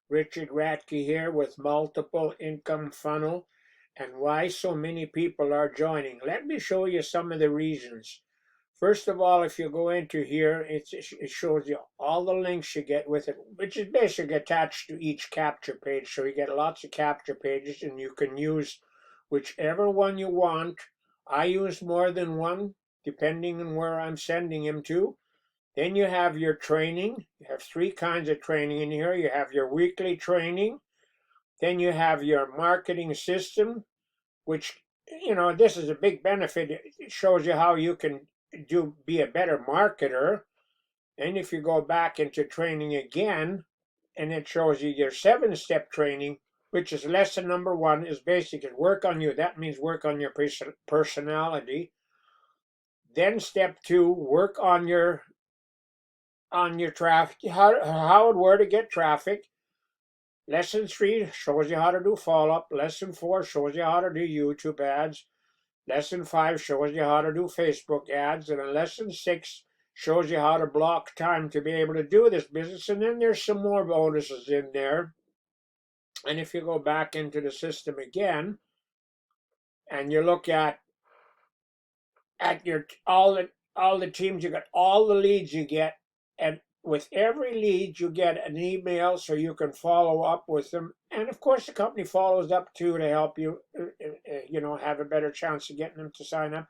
Richard Ratke here with Multiple Income Funnel and why so many people are joining. Let me show you some of the reasons. First of all, if you go into here, it shows you all the links you get with it, which is basically attached to each capture page. So you get lots of capture pages and you can use whichever one you want. I use more than one depending on where I'm sending them to. Then you have your training. You have three kinds of training in here. You have your weekly training. Then you have your marketing system, which, this is a big benefit. It shows you how you can be a better marketer. And if you go back into training again, and it shows you your 7-step training, which is lesson number 1 is basically work on you. That means work on your personality. Then step 2, work on your traffic, how and where to get traffic. Lesson 3 shows you how to do follow-up. Lesson 4 shows you how to do YouTube ads. Lesson 5 shows you how to do Facebook ads. And lesson 6 shows you how to block time to be able to do this business. And then there's some more bonuses in there. And if you go back into the system again, and you look at your all the teams you got, all the leads you get, and with every lead you get an email so you can follow up with them. And of course the company follows up too to help you have a better chance of getting them to sign up.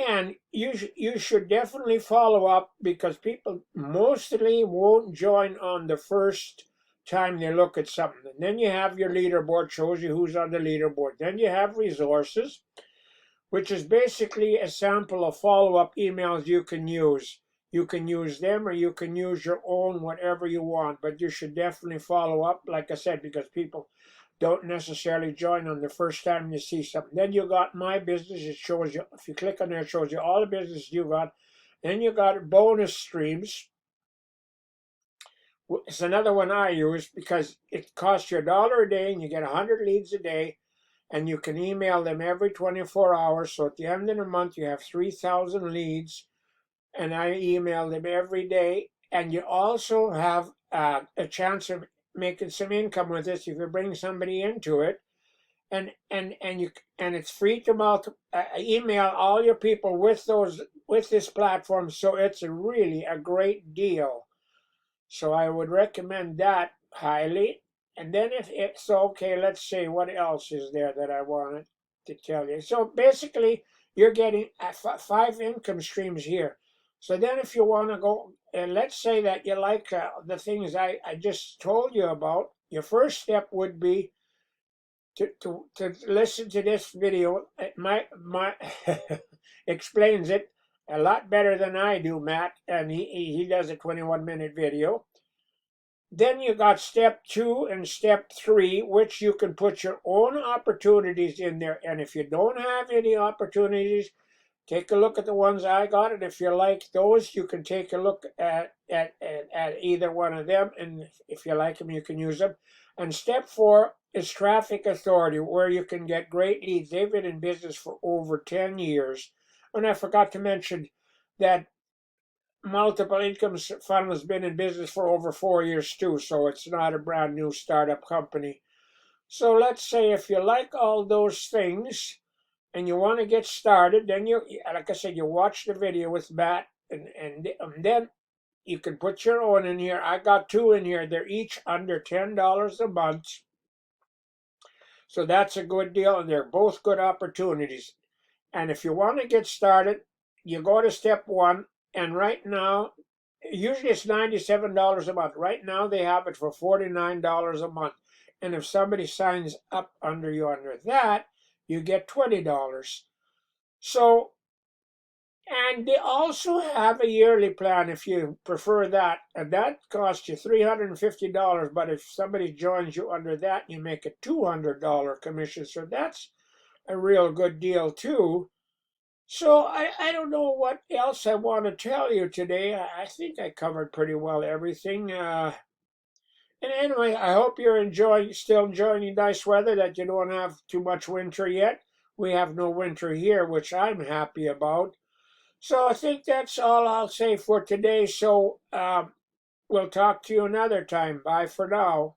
And you should definitely follow up, because people mostly won't join on the first time they look at something. And then you have your leaderboard, shows you who's on the leaderboard. Then you have resources, which is basically a sample of follow-up emails you can use. You can use them or you can use your own, whatever you want, but you should definitely follow up, like I said, because people don't necessarily join on the first time you see something. Then you got My Business. It shows you, if you click on there, it shows you all the business you got. Then you got bonus streams. It's another one I use because it costs you $1 a day and you get 100 leads a day. And you can email them every 24 hours. So at the end of the month, you have 3,000 leads. And I email them every day. And you also have a chance of making some income with this if you bring somebody into it. And it's free to email all your people with this platform. So it's really a great deal. So I would recommend that highly. And then if it's okay, let's see, what else is there that I wanted to tell you. So basically, you're getting 5 income streams here. So then if you want to go, and let's say that you like the things I just told you about, your first step would be to listen to this video. My explains it a lot better than I do, Matt, and he does a 21-minute video. Then you got step 2 and step 3, which you can put your own opportunities in there. And if you don't have any opportunities, take a look at the ones I got. And if you like those, you can take a look at either one of them. And if you like them, you can use them. And step 4 is traffic authority, where you can get great leads. They've been in business for over 10 years. And I forgot to mention that Multiple Income Fund has been in business for over 4 years too, so it's not a brand new startup company. So let's say if you like all those things and you want to get started, then like I said, you watch the video with Matt, and then you can put your own in here. I got 2 in here. They're each under $10 a month. So that's a good deal, and they're both good opportunities. And if you want to get started, you go to step 1. And right now, usually it's $97 a month. Right now, they have it for $49 a month. And if somebody signs up under that, you get $20. So, and they also have a yearly plan if you prefer that. And that costs you $350. But if somebody joins you under that, you make a $200 commission. So that's a real good deal too. So I don't know what else I want to tell you today. I think I covered pretty well everything. And anyway, I hope you're still enjoying the nice weather, that you don't have too much winter yet. We have no winter here, which I'm happy about. So I think that's all I'll say for today. So we'll talk to you another time. Bye for now.